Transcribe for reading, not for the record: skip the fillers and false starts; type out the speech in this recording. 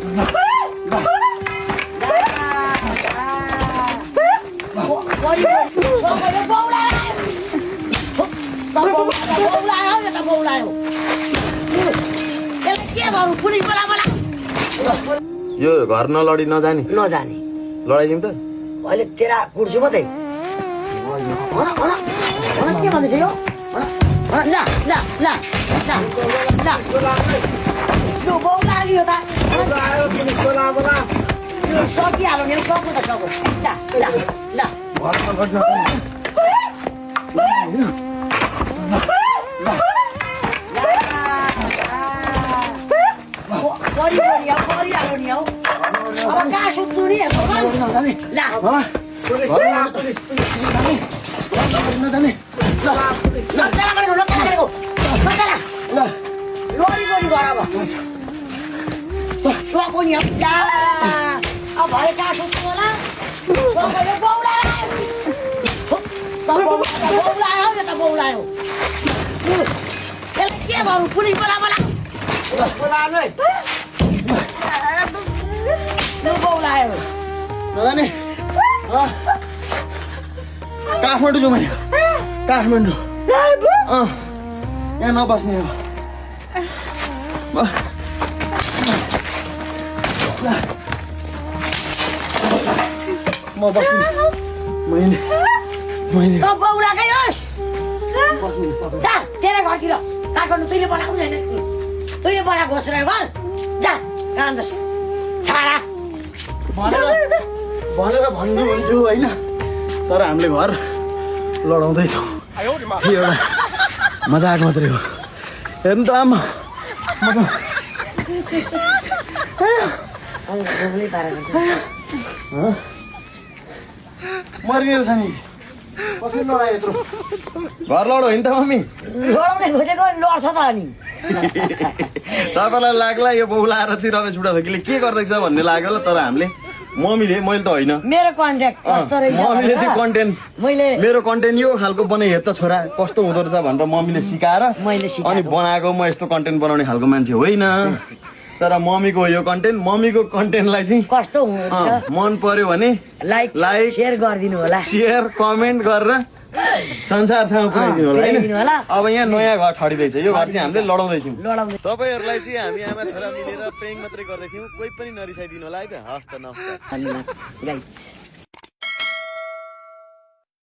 यो घर नलडी नजाने लडाइदिउँ त अहिले तेरा कुर्सी मात्रै के भन्दैछ यो यो बाउ लाग्यो त सकिहाल्यो मेरो सक्नु त सक्यो परिहाल्यो नि हौ अब कहाँ सुत्नु नि भरे कहाँ सुत्नु होला बौलायो यसलाई के गरौँ पुलिस बोला बौलायो नजाने काठमाडौँ जाउँ मैले काठमाडौँ यहाँ नबस्ने हो म बस्छु मैले बौलाकै होस् जा तेरो घरतिर काठमाडौँ तैँले बनाएको छैन तैँले बनाएको होस् र घर जा जान्छस् छाडा भनेर भन्नु हुन्थ्यो होइन तर हामीले घर लडाउँदैछौँ एउटा मजाक मात्रै हो हेर्नु त आमा मर्किएको छ नि कसरी लडायो यत्रो घर लडो होइन त मम्मी लडाउने खोजेको लड्छ त अनि तपाईँलाई लाग्ला यो बौलाएर चाहिँ रमेश बुढाथोकीले के गर्दैछ भन्ने लाग्यो ल तर हामीले मम्मीले मैले त होइन मेरो कन्ट्याक्ट कस्तो रहेछ मम्मीले चाहिँ कन्टेन्ट मैले मेरो कन्टेन्ट यो खालको बनाइ हेर त छोरा कस्तो हुँदो रहेछ भनेर मम्मीले सिकाएर अनि बनाएको म यस्तो कन्टेन्ट बनाउने खालको मान्छे होइन तर मम्मीको यो कन्टेन्ट मम्मीको कन्टेन्टलाई चाहिँ कस्तो हुँदो मन पर्यो भने लाइक सेयर गरिदिनु होला सेयर कमेन्ट गरेर संसारसँग पुऱ्याइदिनु होला होइन अब यहाँ नयाँ घर ठडिँदैछ यो घर चाहिँ हामीले लडाउँदैछौँ तपाईँहरूलाई चाहिँ हामी आमा छोरा मिलेर प्रेङ मात्रै गर्दैथ्यौँ कोही पनि नरिसाइदिनु होला है त हस् त नमस्कार